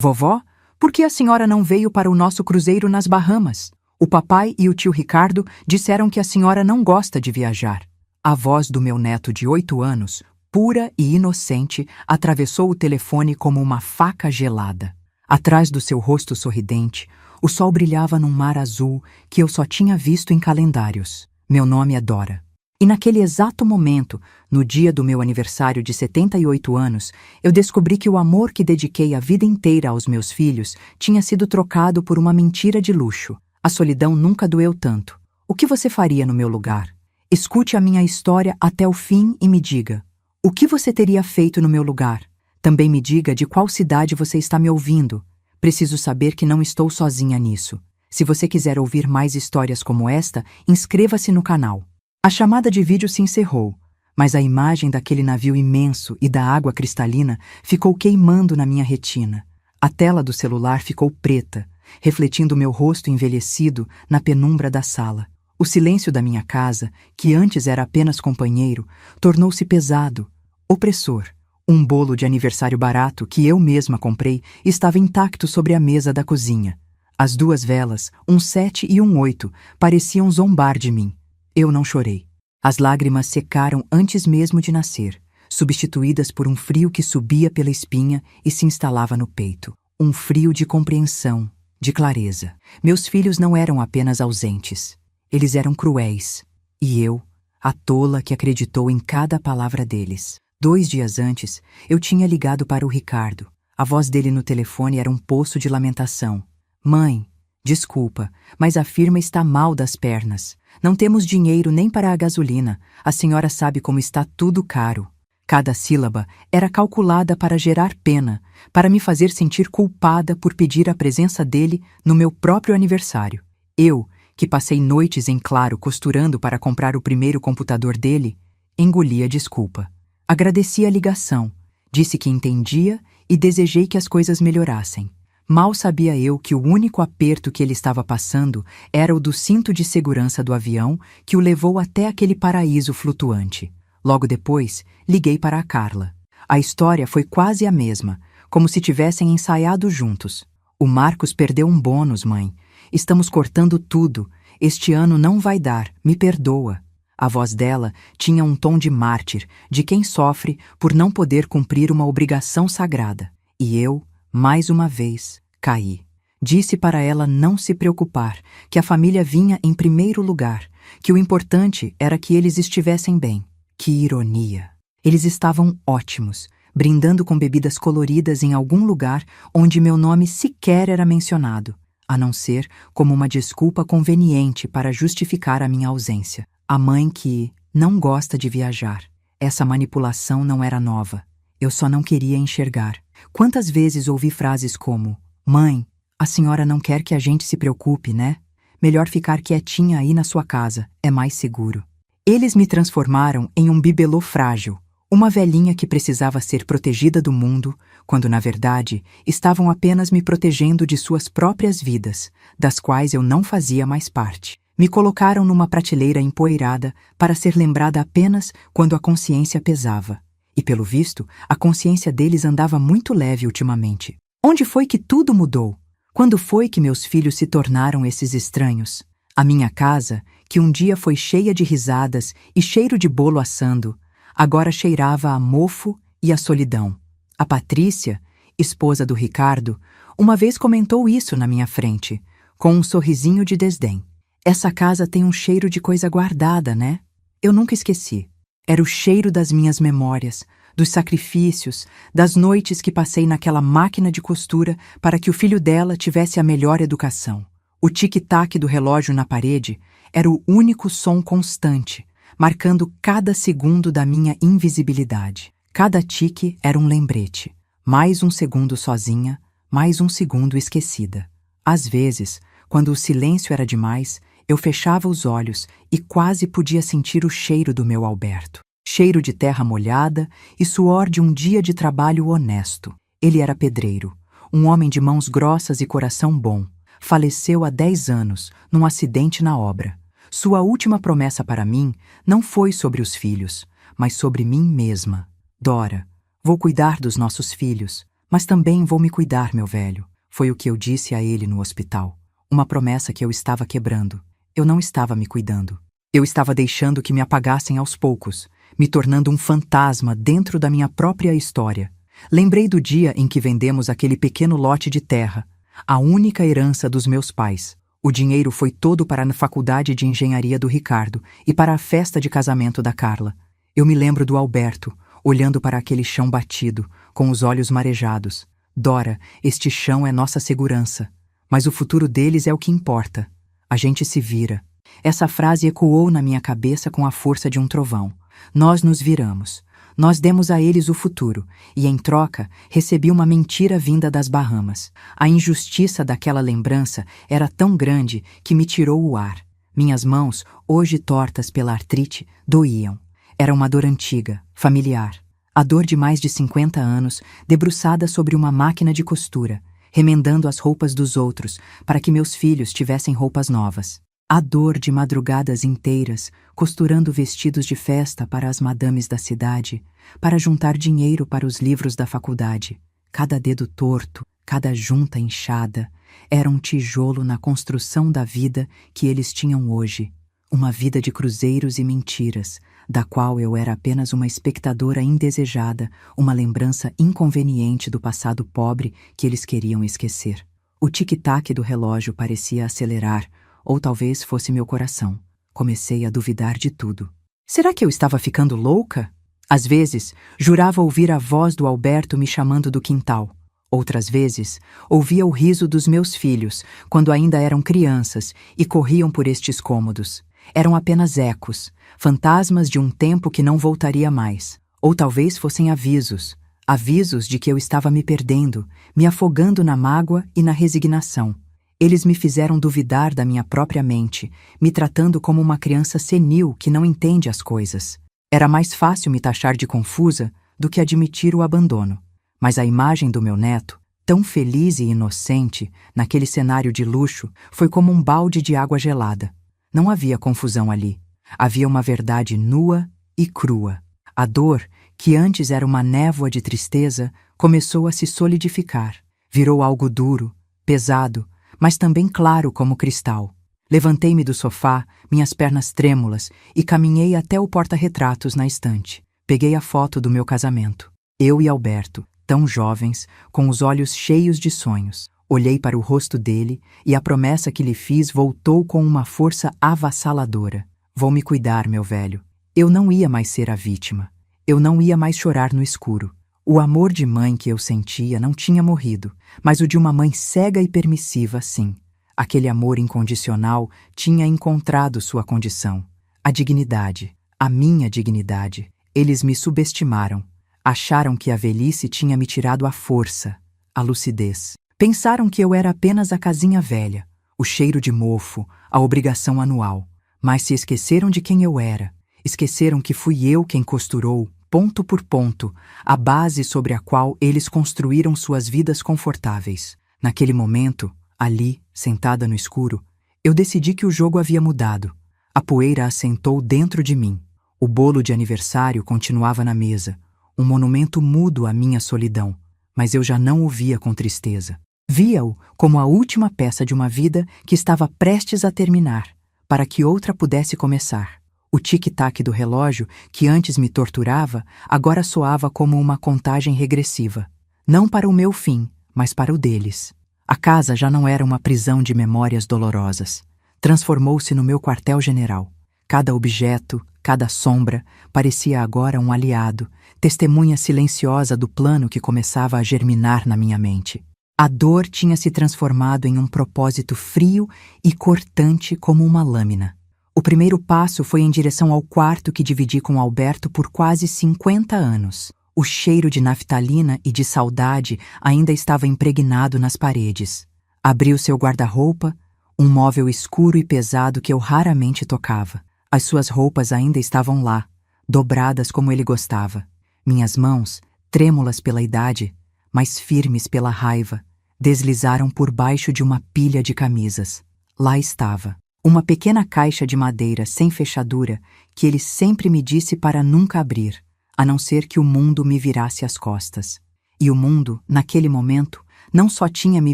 Vovó, por que a senhora não veio para o nosso cruzeiro nas Bahamas? O papai e o tio Ricardo disseram que a senhora não gosta de viajar. A voz do meu neto de 8 anos, pura e inocente, atravessou o telefone como uma faca gelada. Atrás do seu rosto sorridente, o sol brilhava num mar azul que eu só tinha visto em calendários. Meu nome é Dora. E naquele exato momento, no dia do meu aniversário de 78 anos, eu descobri que o amor que dediquei a vida inteira aos meus filhos tinha sido trocado por uma mentira de luxo. A solidão nunca doeu tanto. O que você faria no meu lugar? Escute a minha história até o fim e me diga: o que você teria feito no meu lugar? Também me diga de qual cidade você está me ouvindo. Preciso saber que não estou sozinha nisso. Se você quiser ouvir mais histórias como esta, inscreva-se no canal. A chamada de vídeo se encerrou, mas a imagem daquele navio imenso e da água cristalina ficou queimando na minha retina. A tela do celular ficou preta, refletindo meu rosto envelhecido na penumbra da sala. O silêncio da minha casa, que antes era apenas companheiro, tornou-se pesado, opressor. Um bolo de aniversário barato que eu mesma comprei estava intacto sobre a mesa da cozinha. As 2 velas, um 7 e um 8, pareciam zombar de mim. Eu não chorei. As lágrimas secaram antes mesmo de nascer, substituídas por um frio que subia pela espinha e se instalava no peito. Um frio de compreensão, de clareza. Meus filhos não eram apenas ausentes. Eles eram cruéis. E eu, a tola que acreditou em cada palavra deles. 2 dias antes, eu tinha ligado para o Ricardo. A voz dele no telefone era um poço de lamentação. Mãe, desculpa, mas a firma está mal das pernas. Não temos dinheiro nem para a gasolina. A senhora sabe como está tudo caro. Cada sílaba era calculada para gerar pena, para me fazer sentir culpada por pedir a presença dele no meu próprio aniversário. Eu, que passei noites em claro costurando para comprar o primeiro computador dele, engoli a desculpa. Agradeci a ligação, disse que entendia e desejei que as coisas melhorassem. Mal sabia eu que o único aperto que ele estava passando era o do cinto de segurança do avião que o levou até aquele paraíso flutuante. Logo depois, liguei para a Carla. A história foi quase a mesma, como se tivessem ensaiado juntos. O Marcos perdeu um bônus, mãe. Estamos cortando tudo. Este ano não vai dar, me perdoa. A voz dela tinha um tom de mártir, de quem sofre por não poder cumprir uma obrigação sagrada. E eu, mais uma vez, caí. Disse para ela não se preocupar, que a família vinha em primeiro lugar, que o importante era que eles estivessem bem. Que ironia! Eles estavam ótimos, brindando com bebidas coloridas em algum lugar onde meu nome sequer era mencionado, a não ser como uma desculpa conveniente para justificar a minha ausência. A mãe que não gosta de viajar. Essa manipulação não era nova. Eu só não queria enxergar. Quantas vezes ouvi frases como: mãe, a senhora não quer que a gente se preocupe, né? Melhor ficar quietinha aí na sua casa, é mais seguro. Eles me transformaram em um bibelô frágil, uma velhinha que precisava ser protegida do mundo, quando na verdade estavam apenas me protegendo de suas próprias vidas, das quais eu não fazia mais parte. Me colocaram numa prateleira empoeirada para ser lembrada apenas quando a consciência pesava. E pelo visto, a consciência deles andava muito leve ultimamente. Onde foi que tudo mudou? Quando foi que meus filhos se tornaram esses estranhos? A minha casa, que um dia foi cheia de risadas e cheiro de bolo assando, agora cheirava a mofo e a solidão. A Patrícia, esposa do Ricardo, uma vez comentou isso na minha frente, com um sorrisinho de desdém. Essa casa tem um cheiro de coisa guardada, né? Eu nunca esqueci. Era o cheiro das minhas memórias, dos sacrifícios, das noites que passei naquela máquina de costura para que o filho dela tivesse a melhor educação. O tic-tac do relógio na parede era o único som constante, marcando cada segundo da minha invisibilidade. Cada tique era um lembrete. Mais um segundo sozinha, mais um segundo esquecida. Às vezes, quando o silêncio era demais, eu fechava os olhos e quase podia sentir o cheiro do meu Alberto. Cheiro de terra molhada e suor de um dia de trabalho honesto. Ele era pedreiro, um homem de mãos grossas e coração bom. Faleceu há 10 anos, num acidente na obra. Sua última promessa para mim não foi sobre os filhos, mas sobre mim mesma. Dora, vou cuidar dos nossos filhos, Mas também vou me cuidar, meu velho. Foi o que eu disse a ele no hospital. Uma promessa que eu estava quebrando. Eu não estava me cuidando. Eu estava deixando que me apagassem aos poucos, me tornando um fantasma dentro da minha própria história. Lembrei do dia em que vendemos aquele pequeno lote de terra, a única herança dos meus pais. O dinheiro foi todo para a faculdade de engenharia do Ricardo e para a festa de casamento da Carla. Eu me lembro do Alberto, olhando para aquele chão batido, com os olhos marejados. Dora, este chão é nossa segurança. Mas o futuro deles é o que importa. A gente se vira. Essa frase ecoou na minha cabeça com a força de um trovão. Nós nos viramos. Nós demos a eles o futuro, e em troca recebi uma mentira vinda das Bahamas. A injustiça daquela lembrança era tão grande que me tirou o ar. Minhas mãos, hoje tortas pela artrite, doíam. Era uma dor antiga, familiar. A dor de mais de 50 anos, debruçada sobre uma máquina de costura, remendando as roupas dos outros para que meus filhos tivessem roupas novas. A dor de madrugadas inteiras, costurando vestidos de festa para as madames da cidade, para juntar dinheiro para os livros da faculdade. Cada dedo torto, cada junta inchada, era um tijolo na construção da vida que eles tinham hoje. Uma vida de cruzeiros e mentiras, da qual eu era apenas uma espectadora indesejada, uma lembrança inconveniente do passado pobre que eles queriam esquecer. O tic-tac do relógio parecia acelerar, ou talvez fosse meu coração. Comecei a duvidar de tudo. Será que eu estava ficando louca? Às vezes, jurava ouvir a voz do Alberto me chamando do quintal. Outras vezes, ouvia o riso dos meus filhos, quando ainda eram crianças e corriam por estes cômodos. Eram apenas ecos, fantasmas de um tempo que não voltaria mais. Ou talvez fossem avisos, avisos de que eu estava me perdendo, me afogando na mágoa e na resignação. Eles me fizeram duvidar da minha própria mente, me tratando como uma criança senil que não entende as coisas. Era mais fácil me taxar de confusa do que admitir o abandono. Mas a imagem do meu neto, tão feliz e inocente, naquele cenário de luxo, foi como um balde de água gelada. Não havia confusão ali. Havia uma verdade nua e crua. A dor, que antes era uma névoa de tristeza, começou a se solidificar. Virou algo duro, pesado, mas também claro como cristal. Levantei-me do sofá, minhas pernas trêmulas, e caminhei até o porta-retratos na estante. Peguei a foto do meu casamento. Eu e Alberto, tão jovens, com os olhos cheios de sonhos. Olhei para o rosto dele e a promessa que lhe fiz voltou com uma força avassaladora. Vou me cuidar, meu velho. Eu não ia mais ser a vítima. Eu não ia mais chorar no escuro. O amor de mãe que eu sentia não tinha morrido, mas o de uma mãe cega e permissiva, sim. Aquele amor incondicional tinha encontrado sua condição. A dignidade, a minha dignidade. Eles me subestimaram. Acharam que a velhice tinha me tirado a força, a lucidez. Pensaram que eu era apenas a casinha velha, o cheiro de mofo, a obrigação anual. Mas se esqueceram de quem eu era. Esqueceram que fui eu quem costurou, ponto por ponto, a base sobre a qual eles construíram suas vidas confortáveis. Naquele momento, ali, sentada no escuro, eu decidi que o jogo havia mudado. A poeira assentou dentro de mim. O bolo de aniversário continuava na mesa, um monumento mudo à minha solidão, mas eu já não o via com tristeza. Via-o como a última peça de uma vida que estava prestes a terminar, para que outra pudesse começar. O tic-tac do relógio, que antes me torturava, agora soava como uma contagem regressiva. Não para o meu fim, mas para o deles. A casa já não era uma prisão de memórias dolorosas. Transformou-se no meu quartel-general. Cada objeto, cada sombra, parecia agora um aliado, testemunha silenciosa do plano que começava a germinar na minha mente. A dor tinha se transformado em um propósito frio e cortante como uma lâmina. O primeiro passo foi em direção ao quarto que dividi com Alberto por quase 50 anos. O cheiro de naftalina e de saudade ainda estava impregnado nas paredes. Abri o seu guarda-roupa, um móvel escuro e pesado que eu raramente tocava. As suas roupas ainda estavam lá, dobradas como ele gostava. Minhas mãos, trêmulas pela idade, mas firmes pela raiva, deslizaram por baixo de uma pilha de camisas. Lá estava. Uma pequena caixa de madeira sem fechadura que ele sempre me disse para nunca abrir, a não ser que o mundo me virasse as costas. E o mundo, naquele momento, não só tinha me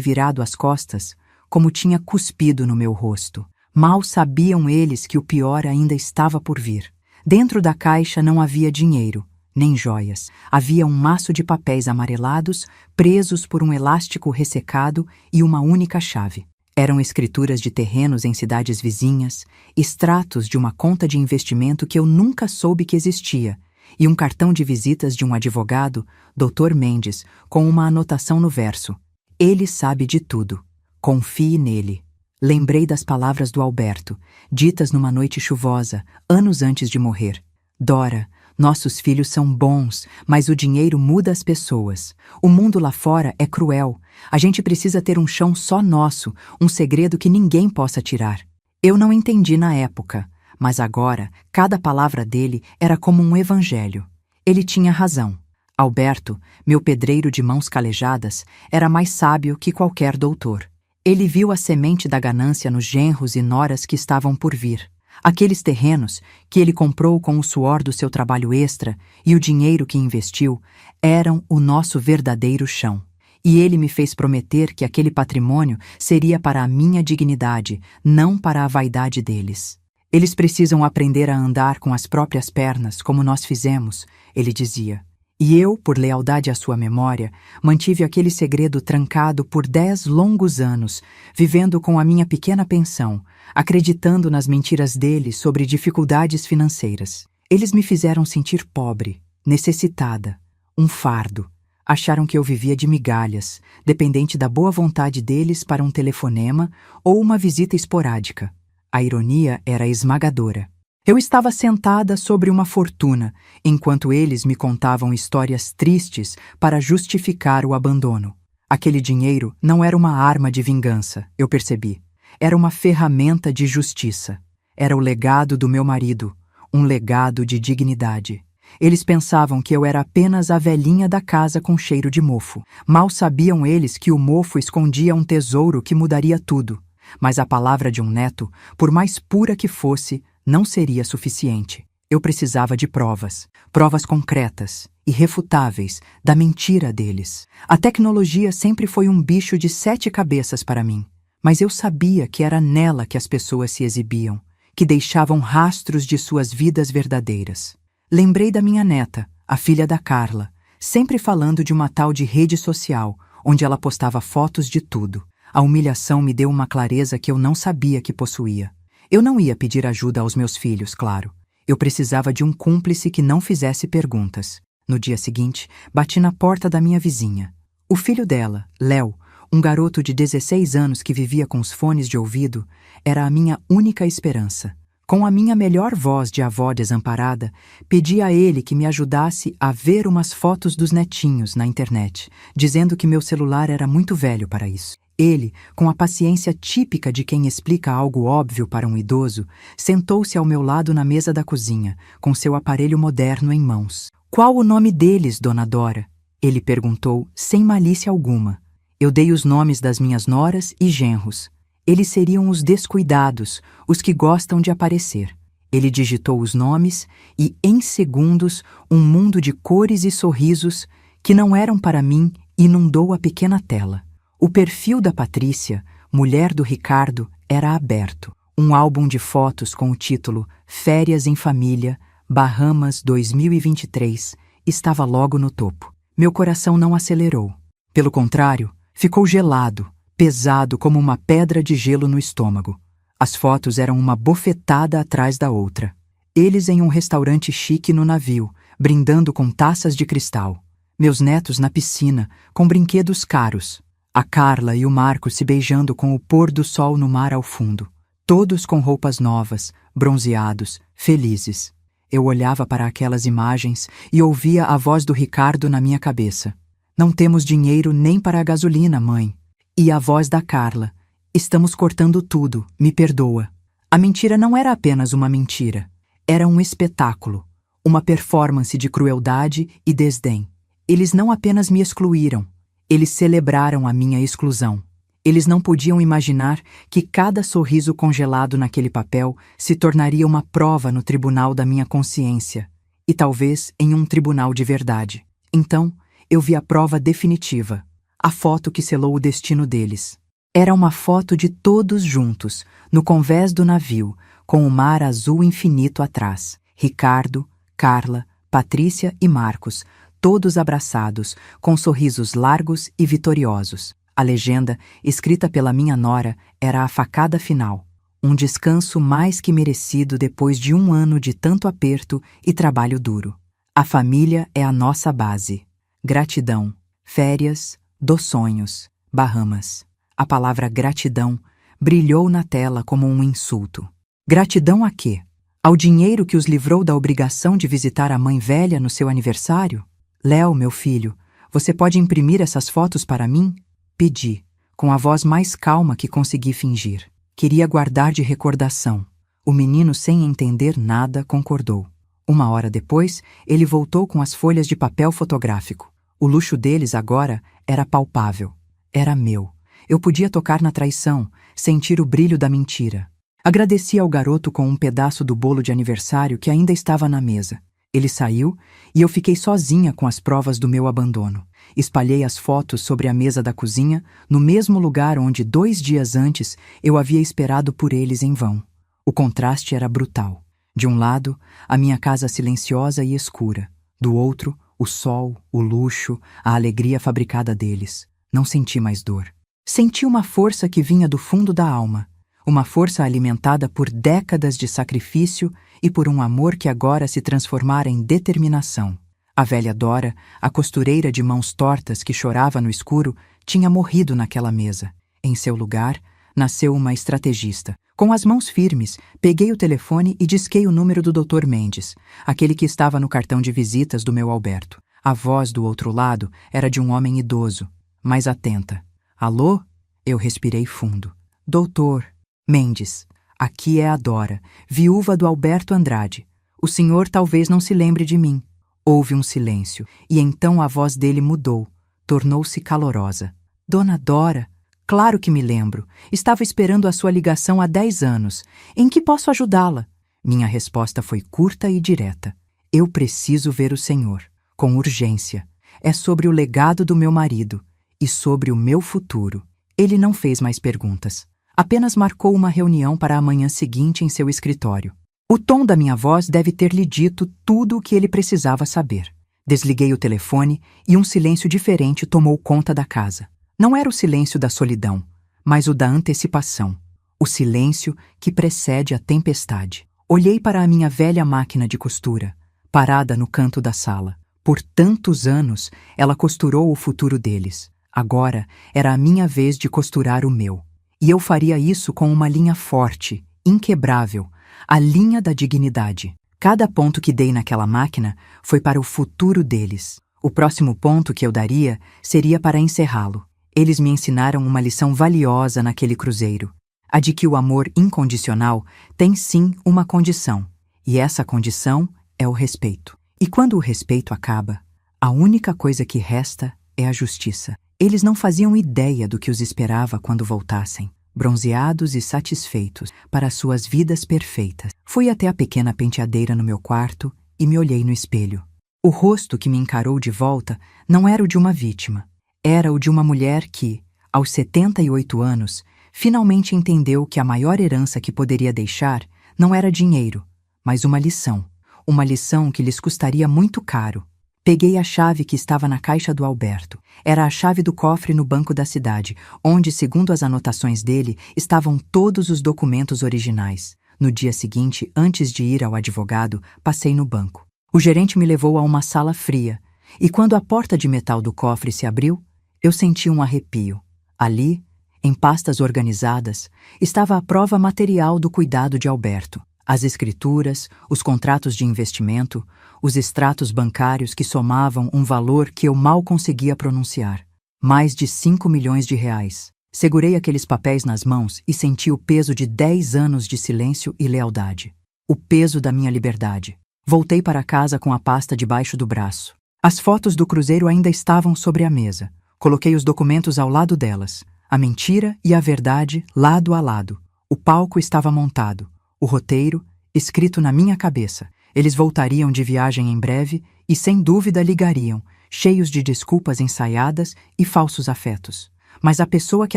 virado as costas, como tinha cuspido no meu rosto. Mal sabiam eles que o pior ainda estava por vir. Dentro da caixa não havia dinheiro, nem joias. Havia um maço de papéis amarelados, presos por um elástico ressecado e uma única chave. Eram escrituras de terrenos em cidades vizinhas, extratos de uma conta de investimento que eu nunca soube que existia, e um cartão de visitas de um advogado, Dr. Mendes, com uma anotação no verso: "Ele sabe de tudo. Confie nele." Lembrei das palavras do Alberto, ditas numa noite chuvosa, anos antes de morrer. "Dora, nossos filhos são bons, mas o dinheiro muda as pessoas. O mundo lá fora é cruel. A gente precisa ter um chão só nosso, um segredo que ninguém possa tirar." Eu não entendi na época, mas agora cada palavra dele era como um evangelho. Ele tinha razão. Alberto, meu pedreiro de mãos calejadas, era mais sábio que qualquer doutor. Ele viu a semente da ganância nos genros e noras que estavam por vir. Aqueles terrenos, que ele comprou com o suor do seu trabalho extra e o dinheiro que investiu, eram o nosso verdadeiro chão. E ele me fez prometer que aquele patrimônio seria para a minha dignidade, não para a vaidade deles. "Eles precisam aprender a andar com as próprias pernas, como nós fizemos", ele dizia. E eu, por lealdade à sua memória, mantive aquele segredo trancado por 10 longos anos, vivendo com a minha pequena pensão, acreditando nas mentiras dele sobre dificuldades financeiras. Eles me fizeram sentir pobre, necessitada, um fardo. Acharam que eu vivia de migalhas, dependente da boa vontade deles para um telefonema ou uma visita esporádica. A ironia era esmagadora. Eu estava sentada sobre uma fortuna, enquanto eles me contavam histórias tristes para justificar o abandono. Aquele dinheiro não era uma arma de vingança, eu percebi. Era uma ferramenta de justiça. Era o legado do meu marido, um legado de dignidade. Eles pensavam que eu era apenas a velhinha da casa com cheiro de mofo. Mal sabiam eles que o mofo escondia um tesouro que mudaria tudo. Mas a palavra de um neto, por mais pura que fosse, não seria suficiente. Eu precisava de provas, provas concretas, irrefutáveis, da mentira deles. A tecnologia sempre foi um bicho de 7 cabeças para mim, mas eu sabia que era nela que as pessoas se exibiam, que deixavam rastros de suas vidas verdadeiras. Lembrei da minha neta, a filha da Carla, sempre falando de uma tal de rede social, onde ela postava fotos de tudo. A humilhação me deu uma clareza que eu não sabia que possuía. Eu não ia pedir ajuda aos meus filhos, claro. Eu precisava de um cúmplice que não fizesse perguntas. No dia seguinte, bati na porta da minha vizinha. O filho dela, Léo, um garoto de 16 anos que vivia com os fones de ouvido, era a minha única esperança. Com a minha melhor voz de avó desamparada, pedi a ele que me ajudasse a ver umas fotos dos netinhos na internet, dizendo que meu celular era muito velho para isso. Ele, com a paciência típica de quem explica algo óbvio para um idoso, sentou-se ao meu lado na mesa da cozinha, com seu aparelho moderno em mãos. "Qual o nome deles, Dona Dora?" ele perguntou, sem malícia alguma. Eu dei os nomes das minhas noras e genros. Eles seriam os descuidados, os que gostam de aparecer. Ele digitou os nomes e, em segundos, um mundo de cores e sorrisos que não eram para mim inundou a pequena tela. O perfil da Patrícia, mulher do Ricardo, era aberto. Um álbum de fotos com o título "Férias em Família, Bahamas 2023" estava logo no topo. Meu coração não acelerou. Pelo contrário, ficou gelado, pesado como uma pedra de gelo no estômago. As fotos eram uma bofetada atrás da outra. Eles em um restaurante chique no navio, brindando com taças de cristal. Meus netos na piscina, com brinquedos caros. A Carla e o Marco se beijando com o pôr do sol no mar ao fundo. Todos com roupas novas, bronzeados, felizes. Eu olhava para aquelas imagens e ouvia a voz do Ricardo na minha cabeça. "Não temos dinheiro nem para a gasolina, mãe." E a voz da Carla: "Estamos cortando tudo, me perdoa." A mentira não era apenas uma mentira. Era um espetáculo, uma performance de crueldade e desdém. Eles não apenas me excluíram, eles celebraram a minha exclusão. Eles não podiam imaginar que cada sorriso congelado naquele papel se tornaria uma prova no tribunal da minha consciência, e talvez em um tribunal de verdade. Então, eu vi a prova definitiva, a foto que selou o destino deles. Era uma foto de todos juntos, no convés do navio, com o mar azul infinito atrás. Ricardo, Carla, Patrícia e Marcos, todos abraçados, com sorrisos largos e vitoriosos. A legenda, escrita pela minha nora, era a facada final. Um descanso mais que merecido depois de 1 ano de tanto aperto e trabalho duro. A família é a nossa base. Gratidão. Férias dos sonhos. Bahamas. A palavra gratidão brilhou na tela como um insulto. Gratidão a quê? Ao dinheiro que os livrou da obrigação de visitar a mãe velha no seu aniversário? Léo, meu filho, você pode imprimir essas fotos para mim? Pedi, com a voz mais calma que consegui fingir. Queria guardar de recordação. O menino, sem entender nada, concordou. 1 hora depois, ele voltou com as folhas de papel fotográfico. O luxo deles agora era palpável. Era meu. Eu podia tocar na traição, sentir o brilho da mentira. Agradeci ao garoto com um pedaço do bolo de aniversário que ainda estava na mesa. Ele saiu e eu fiquei sozinha com as provas do meu abandono. Espalhei as fotos sobre a mesa da cozinha, no mesmo lugar onde 2 dias antes eu havia esperado por eles em vão. O contraste era brutal. De um lado, a minha casa silenciosa e escura. Do outro, o sol, o luxo, a alegria fabricada deles. Não senti mais dor. Senti uma força que vinha do fundo da alma. Uma força alimentada por décadas de sacrifício e por um amor que agora se transformara em determinação. A velha Dora, a costureira de mãos tortas que chorava no escuro, tinha morrido naquela mesa. Em seu lugar, nasceu uma estrategista. Com as mãos firmes, peguei o telefone e disquei o número do Dr. Mendes, aquele que estava no cartão de visitas do meu Alberto. A voz do outro lado era de um homem idoso, mais atenta. Alô? Eu respirei fundo. Doutor Mendes, aqui é a Dora, viúva do Alberto Andrade. O senhor talvez não se lembre de mim. Houve um silêncio, e então a voz dele mudou, tornou-se calorosa. Dona Dora, claro que me lembro. Estava esperando a sua ligação há 10 anos. Em que posso ajudá-la? Minha resposta foi curta e direta. Eu preciso ver o senhor, com urgência. É sobre o legado do meu marido e sobre o meu futuro. Ele não fez mais perguntas. Apenas marcou uma reunião para a manhã seguinte em seu escritório. O tom da minha voz deve ter lhe dito tudo o que ele precisava saber. Desliguei o telefone e um silêncio diferente tomou conta da casa. Não era o silêncio da solidão, mas o da antecipação. O silêncio que precede a tempestade. Olhei para a minha velha máquina de costura, parada no canto da sala. Por tantos anos, ela costurou o futuro deles. Agora era a minha vez de costurar o meu. E eu faria isso com uma linha forte, inquebrável, a linha da dignidade. Cada ponto que dei naquela máquina foi para o futuro deles. O próximo ponto que eu daria seria para encerrá-lo. Eles me ensinaram uma lição valiosa naquele cruzeiro. A de que o amor incondicional tem sim uma condição. E essa condição é o respeito. E quando o respeito acaba, a única coisa que resta é a justiça. Eles não faziam ideia do que os esperava quando voltassem, bronzeados e satisfeitos, para suas vidas perfeitas. Fui até a pequena penteadeira no meu quarto e me olhei no espelho. O rosto que me encarou de volta não era o de uma vítima. Era o de uma mulher que, aos 78 anos, finalmente entendeu que a maior herança que poderia deixar não era dinheiro, mas uma lição. Uma lição que lhes custaria muito caro. Peguei a chave que estava na caixa do Alberto. Era a chave do cofre no banco da cidade, onde, segundo as anotações dele, estavam todos os documentos originais. No dia seguinte, antes de ir ao advogado, passei no banco. O gerente me levou a uma sala fria, e quando a porta de metal do cofre se abriu, eu senti um arrepio. Ali, em pastas organizadas, estava a prova material do cuidado de Alberto. As escrituras, os contratos de investimento, os extratos bancários que somavam um valor que eu mal conseguia pronunciar. Mais de 5 milhões de reais. Segurei aqueles papéis nas mãos e senti o peso de 10 anos de silêncio e lealdade. O peso da minha liberdade. Voltei para casa com a pasta debaixo do braço. As fotos do cruzeiro ainda estavam sobre a mesa. Coloquei os documentos ao lado delas. A mentira e a verdade lado a lado. O palco estava montado. O roteiro, escrito na minha cabeça. Eles voltariam de viagem em breve e, sem dúvida, ligariam, cheios de desculpas ensaiadas e falsos afetos. Mas a pessoa que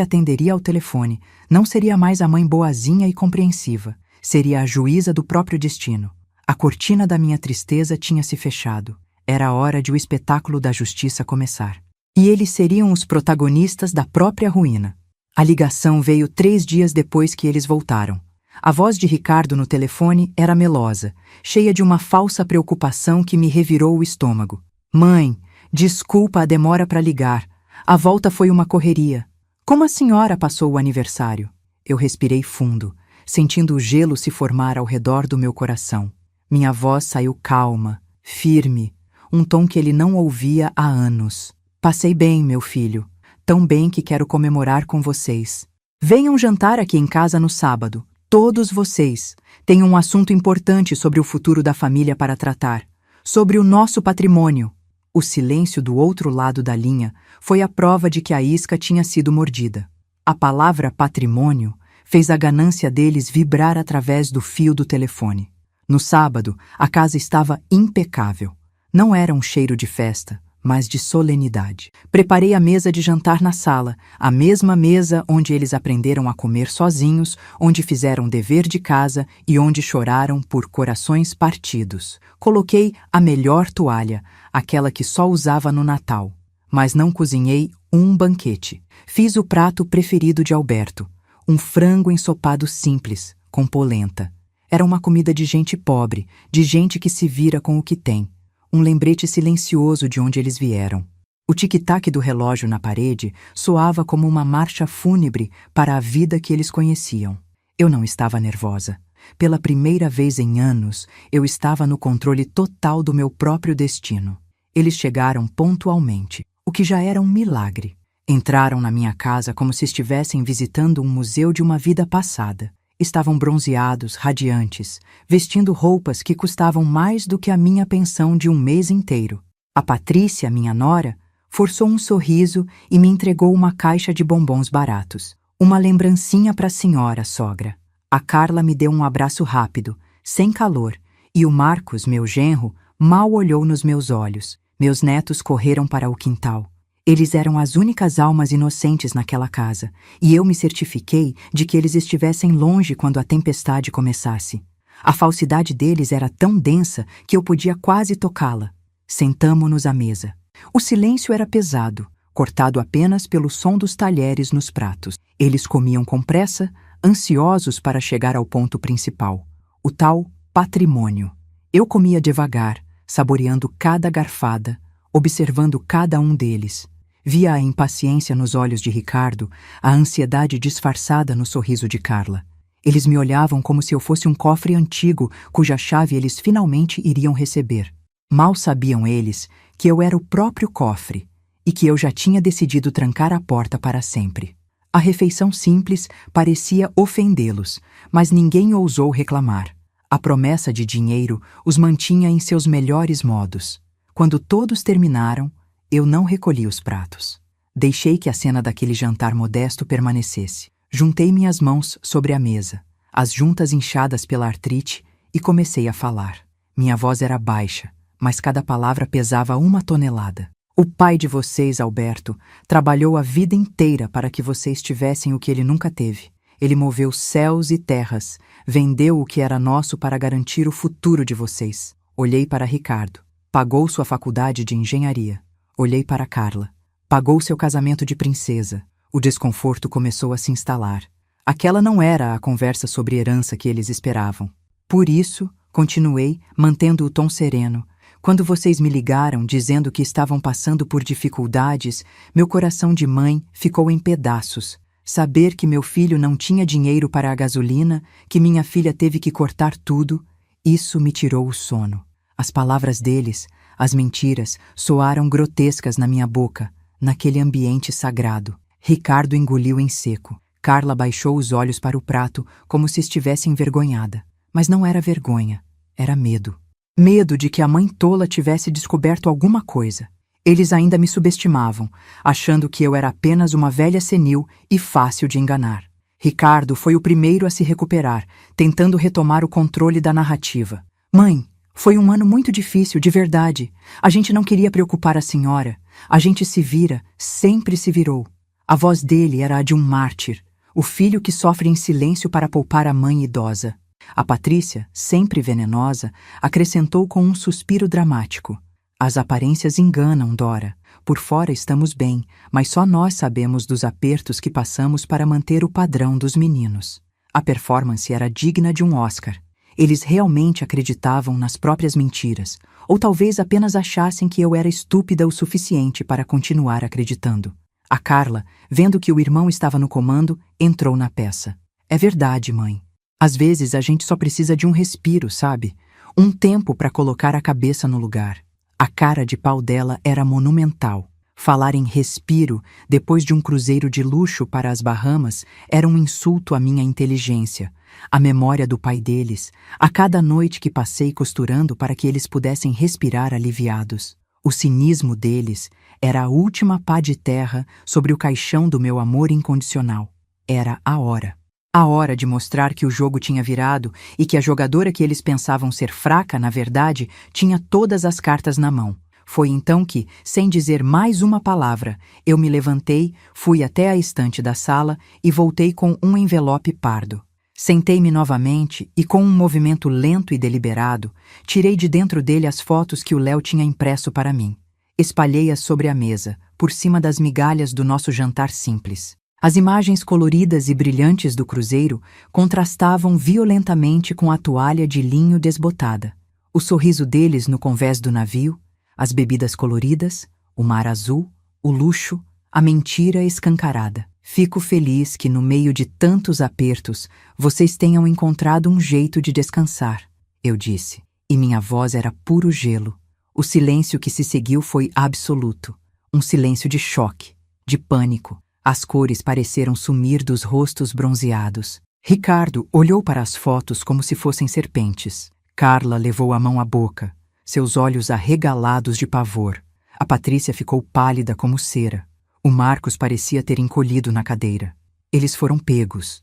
atenderia ao telefone não seria mais a mãe boazinha e compreensiva, seria a juíza do próprio destino. A cortina da minha tristeza tinha se fechado. Era a hora de o espetáculo da justiça começar. E eles seriam os protagonistas da própria ruína. A ligação veio 3 dias depois que eles voltaram. A voz de Ricardo no telefone era melosa, cheia de uma falsa preocupação que me revirou o estômago. Mãe, desculpa a demora para ligar. A volta foi uma correria. Como a senhora passou o aniversário? Eu respirei fundo, sentindo o gelo se formar ao redor do meu coração. Minha voz saiu calma, firme, um tom que ele não ouvia há anos. Passei bem, meu filho. Tão bem que quero comemorar com vocês. Venham jantar aqui em casa no sábado. Todos vocês. Tenho um assunto importante sobre o futuro da família para tratar. Sobre o nosso patrimônio. O silêncio do outro lado da linha foi a prova de que a isca tinha sido mordida. A palavra patrimônio fez a ganância deles vibrar através do fio do telefone. No sábado, a casa estava impecável. Não era um cheiro de festa, mas de solenidade. Preparei a mesa de jantar na sala, a mesma mesa onde eles aprenderam a comer sozinhos, onde fizeram dever de casa e onde choraram por corações partidos. Coloquei a melhor toalha, aquela que só usava no Natal. Mas não cozinhei um banquete. Fiz o prato preferido de Alberto, um frango ensopado simples, com polenta. Era uma comida de gente pobre, de gente que se vira com o que tem. Um lembrete silencioso de onde eles vieram. O tic-tac do relógio na parede soava como uma marcha fúnebre para a vida que eles conheciam. Eu não estava nervosa. Pela primeira vez em anos, eu estava no controle total do meu próprio destino. Eles chegaram pontualmente, o que já era um milagre. Entraram na minha casa como se estivessem visitando um museu de uma vida passada. Estavam bronzeados, radiantes, vestindo roupas que custavam mais do que a minha pensão de um mês inteiro. A Patrícia, minha nora, forçou um sorriso e me entregou uma caixa de bombons baratos. Uma lembrancinha para a senhora, sogra. A Carla me deu um abraço rápido, sem calor, e o Marcos, meu genro, mal olhou nos meus olhos. Meus netos correram para o quintal. Eles eram as únicas almas inocentes naquela casa, e eu me certifiquei de que eles estivessem longe quando a tempestade começasse. A falsidade deles era tão densa que eu podia quase tocá-la. Sentamo-nos à mesa. O silêncio era pesado, cortado apenas pelo som dos talheres nos pratos. Eles comiam com pressa, ansiosos para chegar ao ponto principal, o tal patrimônio. Eu comia devagar, saboreando cada garfada, observando cada um deles. Via a impaciência nos olhos de Ricardo, a ansiedade disfarçada no sorriso de Carla. Eles me olhavam como se eu fosse um cofre antigo cuja chave eles finalmente iriam receber. Mal sabiam eles que eu era o próprio cofre e que eu já tinha decidido trancar a porta para sempre. A refeição simples parecia ofendê-los, mas ninguém ousou reclamar. A promessa de dinheiro os mantinha em seus melhores modos. Quando todos terminaram, eu não recolhi os pratos. Deixei que a cena daquele jantar modesto permanecesse. Juntei minhas mãos sobre a mesa, as juntas inchadas pela artrite, e comecei a falar. Minha voz era baixa, mas cada palavra pesava 1 tonelada. O pai de vocês, Alberto, trabalhou a vida inteira para que vocês tivessem o que ele nunca teve. Ele moveu céus e terras, vendeu o que era nosso para garantir o futuro de vocês. Olhei para Ricardo. Pagou sua faculdade de engenharia. Olhei para Carla. Pagou seu casamento de princesa. O desconforto começou a se instalar. Aquela não era a conversa sobre herança que eles esperavam. Por isso, continuei, mantendo o tom sereno. Quando vocês me ligaram dizendo que estavam passando por dificuldades, meu coração de mãe ficou em pedaços. Saber que meu filho não tinha dinheiro para a gasolina, que minha filha teve que cortar tudo, isso me tirou o sono. As palavras deles, as mentiras, soaram grotescas na minha boca, naquele ambiente sagrado. Ricardo engoliu em seco. Carla baixou os olhos para o prato, como se estivesse envergonhada. Mas não era vergonha, era medo. Medo de que a mãe tola tivesse descoberto alguma coisa. Eles ainda me subestimavam, achando que eu era apenas uma velha senil e fácil de enganar. Ricardo foi o primeiro a se recuperar, tentando retomar o controle da narrativa. Mãe, Foi um ano muito difícil, de verdade. A gente não queria preocupar a senhora. A gente se vira, sempre se virou. A voz dele era a de um mártir, o filho que sofre em silêncio para poupar a mãe idosa. A Patrícia, sempre venenosa, acrescentou com um suspiro dramático. As aparências enganam, Dora. Por fora estamos bem, mas só nós sabemos dos apertos que passamos para manter o padrão dos meninos. A performance era digna de um Oscar. Eles realmente acreditavam nas próprias mentiras, ou talvez apenas achassem que eu era estúpida o suficiente para continuar acreditando. A Carla, vendo que o irmão estava no comando, entrou na peça. É verdade, mãe. Às vezes a gente só precisa de um respiro, sabe? Um tempo para colocar a cabeça no lugar. A cara de pau dela era monumental. Falar em respiro depois de um cruzeiro de luxo para as Bahamas era um insulto à minha inteligência, à memória do pai deles, a cada noite que passei costurando para que eles pudessem respirar aliviados. O cinismo deles era a última pá de terra sobre o caixão do meu amor incondicional. Era a hora. A hora de mostrar que o jogo tinha virado e que a jogadora que eles pensavam ser fraca, na verdade, tinha todas as cartas na mão. Foi então que, sem dizer mais uma palavra, eu me levantei, fui até a estante da sala e voltei com um envelope pardo. Sentei-me novamente e, com um movimento lento e deliberado, tirei de dentro dele as fotos que o Léo tinha impresso para mim. Espalhei-as sobre a mesa, por cima das migalhas do nosso jantar simples. As imagens coloridas e brilhantes do cruzeiro contrastavam violentamente com a toalha de linho desbotada. O sorriso deles no convés do navio, as bebidas coloridas, o mar azul, o luxo, a mentira escancarada. Fico feliz que, no meio de tantos apertos, vocês tenham encontrado um jeito de descansar, eu disse, e minha voz era puro gelo. O silêncio que se seguiu foi absoluto, um silêncio de choque, de pânico. As cores pareceram sumir dos rostos bronzeados. Ricardo olhou para as fotos como se fossem serpentes. Carla levou a mão à boca, seus olhos arregalados de pavor. A Patrícia ficou pálida como cera. O Marcos parecia ter encolhido na cadeira. Eles foram pegos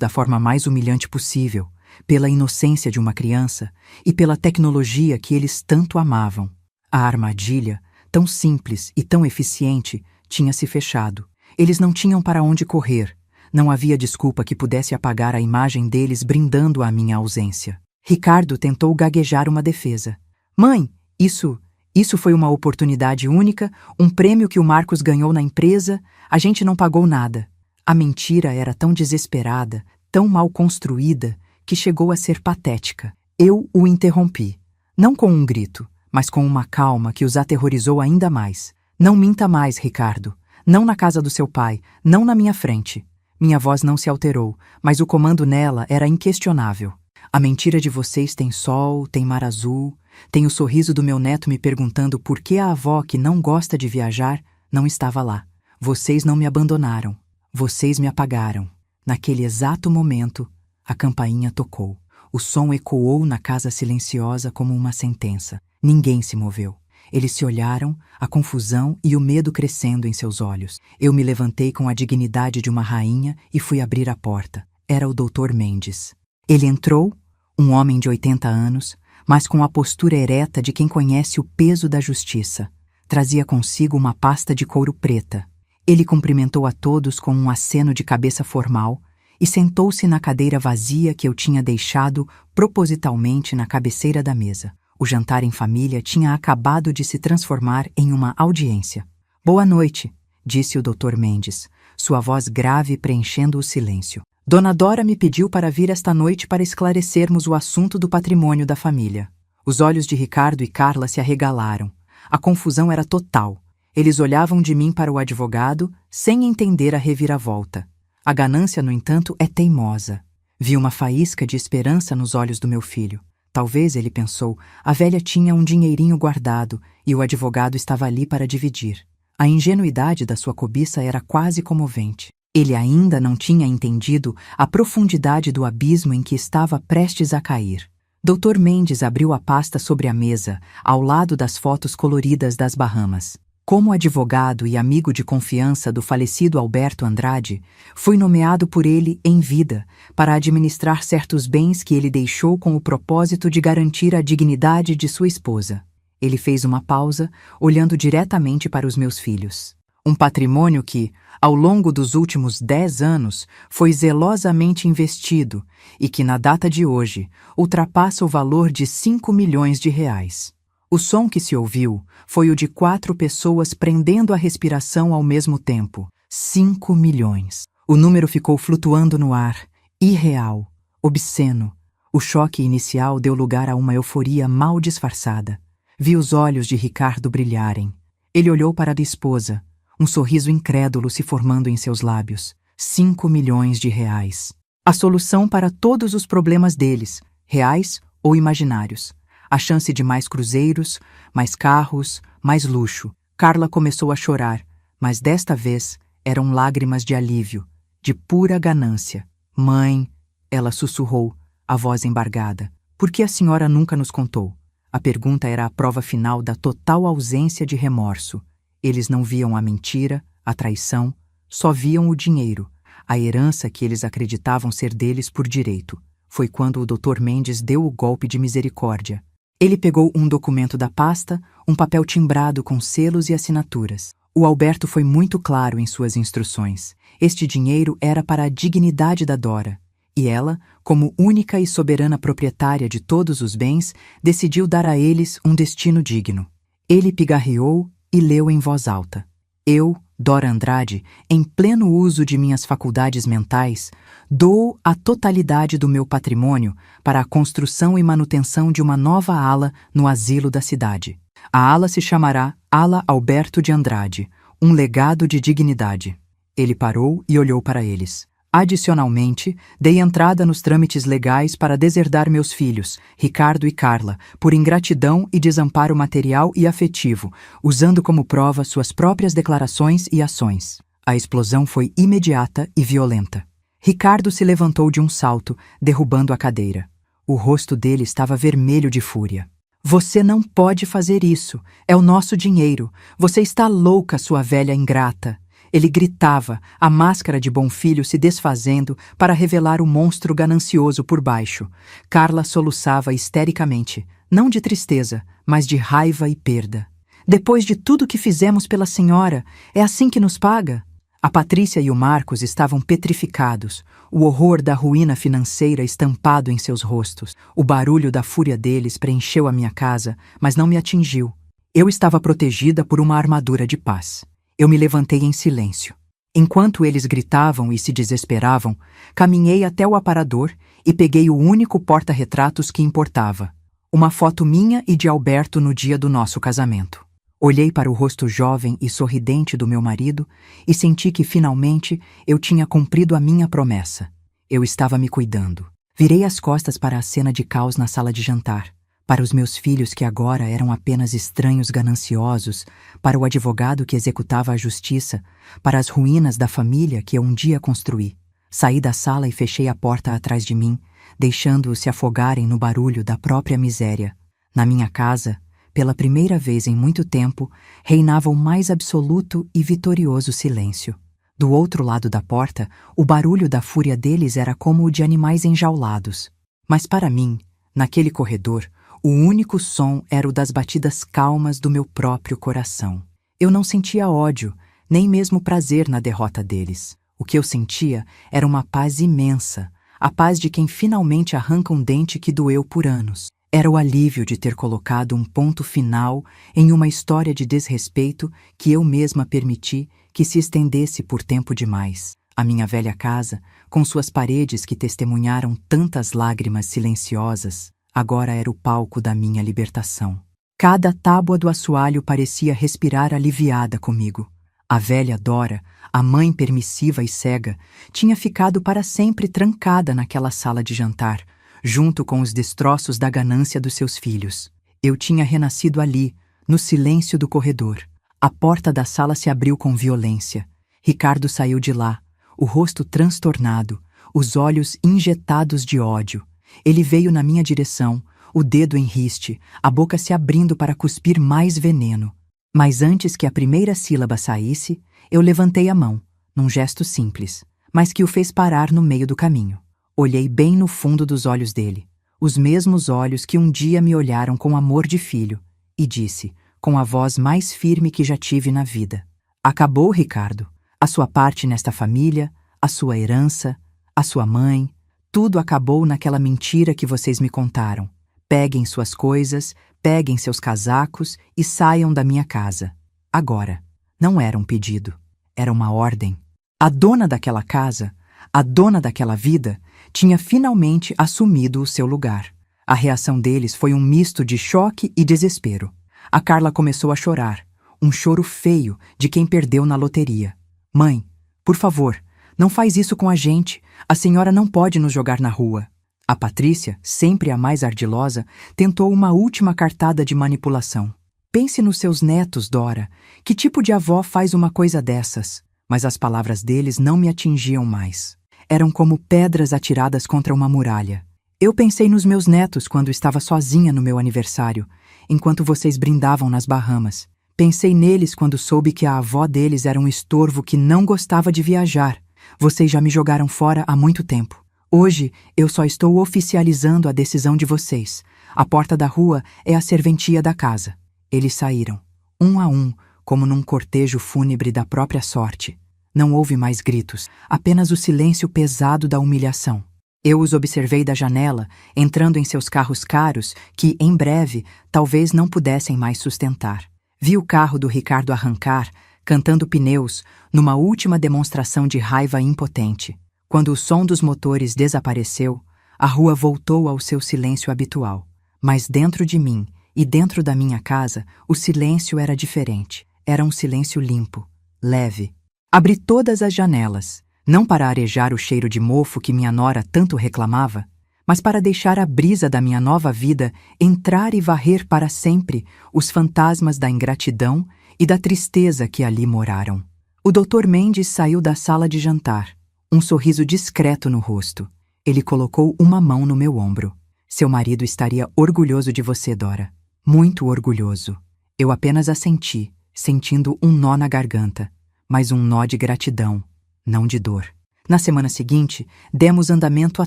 da forma mais humilhante possível, pela inocência de uma criança e pela tecnologia que eles tanto amavam. A armadilha, tão simples e tão eficiente, tinha se fechado. Eles não tinham para onde correr. Não havia desculpa que pudesse apagar a imagem deles brindando a minha ausência. Ricardo tentou gaguejar uma defesa. Mãe, isso foi uma oportunidade única, um prêmio que o Marcos ganhou na empresa, a gente não pagou nada. A mentira era tão desesperada, tão mal construída, que chegou a ser patética. Eu o interrompi. Não com um grito, mas com uma calma que os aterrorizou ainda mais. Não minta mais, Ricardo. Não na casa do seu pai, não na minha frente. Minha voz não se alterou, mas o comando nela era inquestionável. A mentira de vocês tem sol, tem mar azul, tem o sorriso do meu neto me perguntando por que a avó que não gosta de viajar não estava lá. Vocês não me abandonaram. Vocês me apagaram. Naquele exato momento, a campainha tocou. O som ecoou na casa silenciosa como uma sentença. Ninguém se moveu. Eles se olharam, a confusão e o medo crescendo em seus olhos. Eu me levantei com a dignidade de uma rainha e fui abrir a porta. Era o Dr. Mendes. Ele entrou, um homem de 80 anos, mas com a postura ereta de quem conhece o peso da justiça. Trazia consigo uma pasta de couro preta. Ele cumprimentou a todos com um aceno de cabeça formal e sentou-se na cadeira vazia que eu tinha deixado propositalmente na cabeceira da mesa. O jantar em família tinha acabado de se transformar em uma audiência. Boa noite, disse o Dr. Mendes, sua voz grave preenchendo o silêncio. Dona Dora me pediu para vir esta noite para esclarecermos o assunto do patrimônio da família. Os olhos de Ricardo e Carla se arregalaram. A confusão era total. Eles olhavam de mim para o advogado, sem entender a reviravolta. A ganância, no entanto, é teimosa. Vi uma faísca de esperança nos olhos do meu filho. Talvez, ele pensou, a velha tinha um dinheirinho guardado e o advogado estava ali para dividir. A ingenuidade da sua cobiça era quase comovente. Ele ainda não tinha entendido a profundidade do abismo em que estava prestes a cair. Dr. Mendes abriu a pasta sobre a mesa, ao lado das fotos coloridas das Bahamas. Como advogado e amigo de confiança do falecido Alberto Andrade, fui nomeado por ele em vida para administrar certos bens que ele deixou com o propósito de garantir a dignidade de sua esposa. Ele fez uma pausa, olhando diretamente para os meus filhos. Um patrimônio que, ao longo dos últimos 10 anos, foi zelosamente investido e que, na data de hoje, ultrapassa o valor de 5 milhões de reais. O som que se ouviu foi o de 4 pessoas prendendo a respiração ao mesmo tempo. 5 milhões. O número ficou flutuando no ar, irreal, obsceno. O choque inicial deu lugar a uma euforia mal disfarçada. Vi os olhos de Ricardo brilharem. Ele olhou para a esposa, um sorriso incrédulo se formando em seus lábios. 5 milhões de reais. A solução para todos os problemas deles, reais ou imaginários. A chance de mais cruzeiros, mais carros, mais luxo. Carla começou a chorar, mas desta vez eram lágrimas de alívio, de pura ganância. Mãe, ela sussurrou, a voz embargada. Por que a senhora nunca nos contou? A pergunta era a prova final da total ausência de remorso. Eles não viam a mentira, a traição, só viam o dinheiro, a herança que eles acreditavam ser deles por direito. Foi quando o Dr. Mendes deu o golpe de misericórdia. Ele pegou um documento da pasta, um papel timbrado com selos e assinaturas. O Alberto foi muito claro em suas instruções. Este dinheiro era para a dignidade da Dora. E ela, como única e soberana proprietária de todos os bens, decidiu dar a eles um destino digno. Ele pigarreou e leu em voz alta. Eu, Dora Andrade, em pleno uso de minhas faculdades mentais, dou a totalidade do meu patrimônio para a construção e manutenção de uma nova ala no asilo da cidade. A ala se chamará Ala Alberto de Andrade, um legado de dignidade. Ele parou e olhou para eles. Adicionalmente, dei entrada nos trâmites legais para deserdar meus filhos, Ricardo e Carla, por ingratidão e desamparo material e afetivo, usando como prova suas próprias declarações e ações. A explosão foi imediata e violenta. Ricardo se levantou de um salto, derrubando a cadeira. O rosto dele estava vermelho de fúria. Você não pode fazer isso. É o nosso dinheiro. Você está louca, sua velha ingrata. Ele gritava, a máscara de bom filho se desfazendo para revelar o monstro ganancioso por baixo. Carla soluçava histericamente, não de tristeza, mas de raiva e perda. Depois de tudo que fizemos pela senhora, é assim que nos paga? A Patrícia e o Marcos estavam petrificados, o horror da ruína financeira estampado em seus rostos. O barulho da fúria deles preencheu a minha casa, mas não me atingiu. Eu estava protegida por uma armadura de paz. Eu me levantei em silêncio. Enquanto eles gritavam e se desesperavam, caminhei até o aparador e peguei o único porta-retratos que importava. Uma foto minha e de Alberto no dia do nosso casamento. Olhei para o rosto jovem e sorridente do meu marido e senti que, finalmente, eu tinha cumprido a minha promessa. Eu estava me cuidando. Virei as costas para a cena de caos na sala de jantar. Para os meus filhos que agora eram apenas estranhos gananciosos, para o advogado que executava a justiça, para as ruínas da família que eu um dia construí. Saí da sala e fechei a porta atrás de mim, deixando-os se afogarem no barulho da própria miséria. Na minha casa, pela primeira vez em muito tempo, reinava o mais absoluto e vitorioso silêncio. Do outro lado da porta, o barulho da fúria deles era como o de animais enjaulados. Mas para mim, naquele corredor, o único som era o das batidas calmas do meu próprio coração. Eu não sentia ódio, nem mesmo prazer na derrota deles. O que eu sentia era uma paz imensa, a paz de quem finalmente arranca um dente que doeu por anos. Era o alívio de ter colocado um ponto final em uma história de desrespeito que eu mesma permiti que se estendesse por tempo demais. A minha velha casa, com suas paredes que testemunharam tantas lágrimas silenciosas, agora era o palco da minha libertação. Cada tábua do assoalho parecia respirar aliviada comigo. A velha Dora, a mãe permissiva e cega, tinha ficado para sempre trancada naquela sala de jantar, junto com os destroços da ganância dos seus filhos. Eu tinha renascido ali, no silêncio do corredor. A porta da sala se abriu com violência. Ricardo saiu de lá, o rosto transtornado, os olhos injetados de ódio. Ele veio na minha direção, o dedo em riste, a boca se abrindo para cuspir mais veneno. Mas antes que a primeira sílaba saísse, eu levantei a mão, num gesto simples, mas que o fez parar no meio do caminho. Olhei bem no fundo dos olhos dele, os mesmos olhos que um dia me olharam com amor de filho, e disse, com a voz mais firme que já tive na vida: acabou, Ricardo. A sua parte nesta família, a sua herança, a sua mãe, tudo acabou naquela mentira que vocês me contaram. Peguem suas coisas, peguem seus casacos e saiam da minha casa. Agora. Não era um pedido, era uma ordem. A dona daquela casa, a dona daquela vida, tinha finalmente assumido o seu lugar. A reação deles foi um misto de choque e desespero. A Carla começou a chorar, um choro feio de quem perdeu na loteria. Mãe, por favor, não faz isso com a gente. A senhora não pode nos jogar na rua. A Patrícia, sempre a mais ardilosa, tentou uma última cartada de manipulação. Pense nos seus netos, Dora. Que tipo de avó faz uma coisa dessas? Mas as palavras deles não me atingiam mais. Eram como pedras atiradas contra uma muralha. Eu pensei nos meus netos quando estava sozinha no meu aniversário, enquanto vocês brindavam nas Bahamas. Pensei neles quando soube que a avó deles era um estorvo que não gostava de viajar. Vocês já me jogaram fora há muito tempo. Hoje, eu só estou oficializando a decisão de vocês. A porta da rua é a serventia da casa. Eles saíram, um a um, como num cortejo fúnebre da própria sorte. Não houve mais gritos, apenas o silêncio pesado da humilhação. Eu os observei da janela, entrando em seus carros caros que, em breve, talvez não pudessem mais sustentar. Vi o carro do Ricardo arrancar, cantando pneus, numa última demonstração de raiva impotente. Quando o som dos motores desapareceu, a rua voltou ao seu silêncio habitual. Mas dentro de mim e dentro da minha casa, o silêncio era diferente. Era um silêncio limpo, leve. Abri todas as janelas, não para arejar o cheiro de mofo que minha nora tanto reclamava, mas para deixar a brisa da minha nova vida entrar e varrer para sempre os fantasmas da ingratidão e da tristeza que ali moraram. O Dr. Mendes saiu da sala de jantar, um sorriso discreto no rosto. Ele colocou uma mão no meu ombro. Seu marido estaria orgulhoso de você, Dora. Muito orgulhoso. Eu apenas assenti, sentindo um nó na garganta, mas um nó de gratidão, não de dor. Na semana seguinte, demos andamento a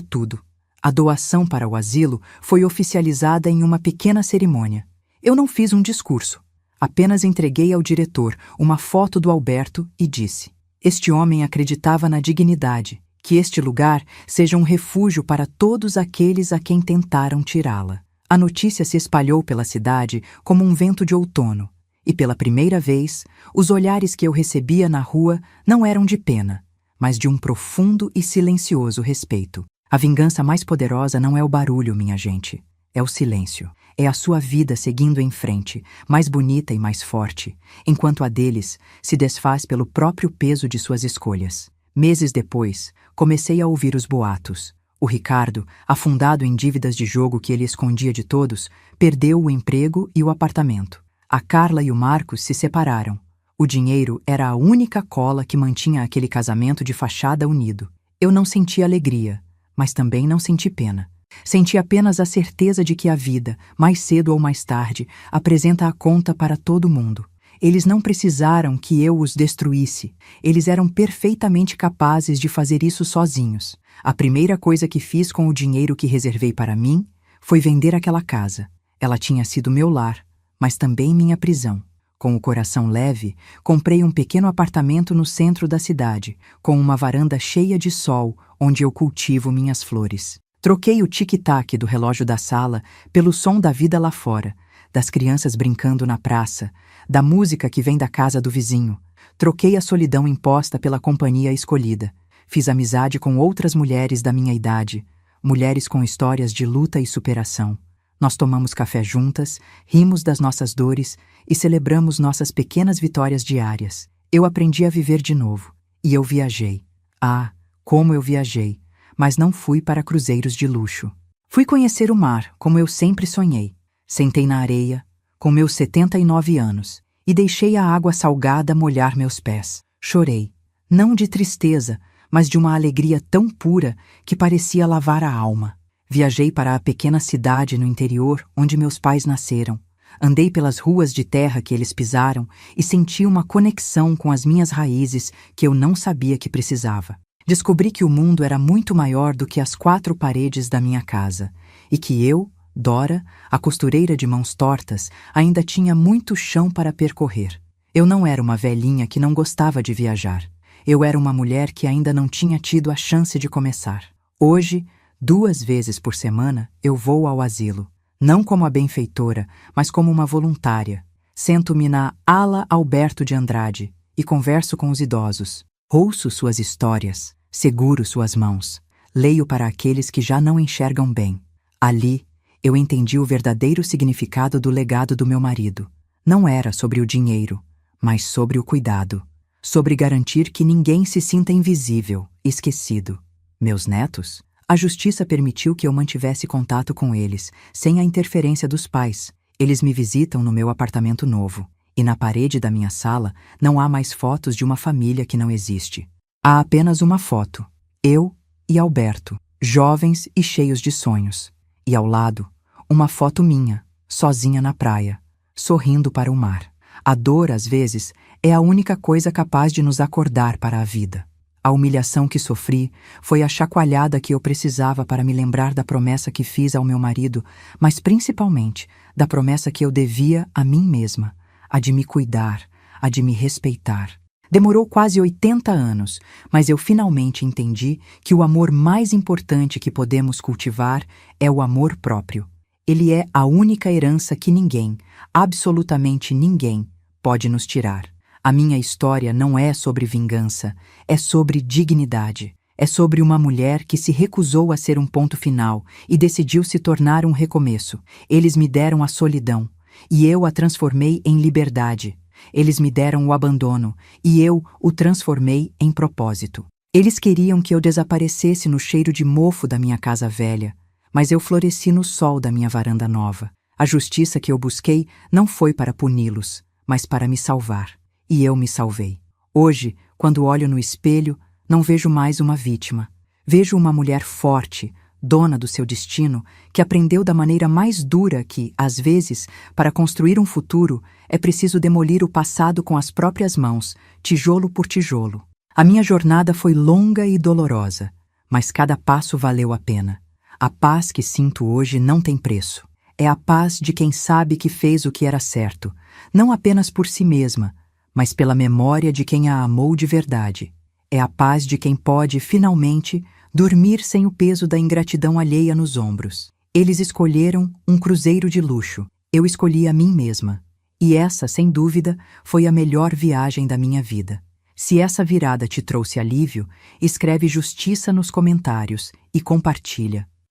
tudo. A doação para o asilo foi oficializada em uma pequena cerimônia. Eu não fiz um discurso. Apenas entreguei ao diretor uma foto do Alberto e disse: este homem acreditava na dignidade, que este lugar seja um refúgio para todos aqueles a quem tentaram tirá-la. A notícia se espalhou pela cidade como um vento de outono, e pela primeira vez, os olhares que eu recebia na rua não eram de pena, mas de um profundo e silencioso respeito. A vingança mais poderosa não é o barulho, minha gente. É o silêncio. É a sua vida seguindo em frente, mais bonita e mais forte, enquanto a deles se desfaz pelo próprio peso de suas escolhas. Meses depois, comecei a ouvir os boatos. O Ricardo, afundado em dívidas de jogo que ele escondia de todos, perdeu o emprego e o apartamento. A Carla e o Marcos se separaram. O dinheiro era a única cola que mantinha aquele casamento de fachada unido. Eu não senti alegria, mas também não senti pena. Senti apenas a certeza de que a vida, mais cedo ou mais tarde, apresenta a conta para todo mundo. Eles não precisaram que eu os destruísse. Eles eram perfeitamente capazes de fazer isso sozinhos. A primeira coisa que fiz com o dinheiro que reservei para mim foi vender aquela casa. Ela tinha sido meu lar, mas também minha prisão. Com o coração leve, comprei um pequeno apartamento no centro da cidade, com uma varanda cheia de sol, onde eu cultivo minhas flores. Troquei o tic-tac do relógio da sala pelo som da vida lá fora, das crianças brincando na praça, da música que vem da casa do vizinho. Troquei a solidão imposta pela companhia escolhida. Fiz amizade com outras mulheres da minha idade, mulheres com histórias de luta e superação. Nós tomamos café juntas, rimos das nossas dores e celebramos nossas pequenas vitórias diárias. Eu aprendi a viver de novo. E eu viajei. Ah, como eu viajei! Mas não fui para cruzeiros de luxo. Fui conhecer o mar, como eu sempre sonhei. Sentei na areia, com meus 79 anos, e deixei a água salgada molhar meus pés. Chorei, não de tristeza, mas de uma alegria tão pura que parecia lavar a alma. Viajei para a pequena cidade no interior onde meus pais nasceram. Andei pelas ruas de terra que eles pisaram e senti uma conexão com as minhas raízes que eu não sabia que precisava. Descobri que o mundo era muito maior do que as 4 paredes da minha casa e que eu, Dora, a costureira de mãos tortas, ainda tinha muito chão para percorrer. Eu não era uma velhinha que não gostava de viajar. Eu era uma mulher que ainda não tinha tido a chance de começar. Hoje, 2 vezes por semana, eu vou ao asilo. Não como a benfeitora, mas como uma voluntária. Sento-me na Ala Alberto de Andrade e converso com os idosos. Ouço suas histórias, seguro suas mãos. Leio para aqueles que já não enxergam bem. Ali, eu entendi o verdadeiro significado do legado do meu marido. Não era sobre o dinheiro, mas sobre o cuidado. Sobre garantir que ninguém se sinta invisível, esquecido. Meus netos? A justiça permitiu que eu mantivesse contato com eles, sem a interferência dos pais. Eles me visitam no meu apartamento novo, e na parede da minha sala não há mais fotos de uma família que não existe. Há apenas uma foto, eu e Alberto, jovens e cheios de sonhos. E ao lado, uma foto minha, sozinha na praia, sorrindo para o mar. A dor, às vezes, é a única coisa capaz de nos acordar para a vida. A humilhação que sofri foi a chacoalhada que eu precisava para me lembrar da promessa que fiz ao meu marido, mas principalmente da promessa que eu devia a mim mesma, a de me cuidar, a de me respeitar. Demorou quase 80 anos, mas eu finalmente entendi que o amor mais importante que podemos cultivar é o amor próprio. Ele é a única herança que ninguém, absolutamente ninguém, pode nos tirar. A minha história não é sobre vingança, é sobre dignidade. É sobre uma mulher que se recusou a ser um ponto final e decidiu se tornar um recomeço. Eles me deram a solidão, e eu a transformei em liberdade. Eles me deram o abandono, e eu o transformei em propósito. Eles queriam que eu desaparecesse no cheiro de mofo da minha casa velha, mas eu floresci no sol da minha varanda nova. A justiça que eu busquei não foi para puni-los, mas para me salvar. E eu me salvei. Hoje, quando olho no espelho, não vejo mais uma vítima. Vejo uma mulher forte, dona do seu destino, que aprendeu da maneira mais dura que, às vezes, para construir um futuro, é preciso demolir o passado com as próprias mãos, tijolo por tijolo. A minha jornada foi longa e dolorosa, mas cada passo valeu a pena. A paz que sinto hoje não tem preço. É a paz de quem sabe que fez o que era certo, não apenas por si mesma, mas pela memória de quem a amou de verdade. É a paz de quem pode, finalmente, dormir sem o peso da ingratidão alheia nos ombros. Eles escolheram um cruzeiro de luxo. Eu escolhi a mim mesma. E essa, sem dúvida, foi a melhor viagem da minha vida. Se essa virada te trouxe alívio, escreve justiça nos comentários e compartilha.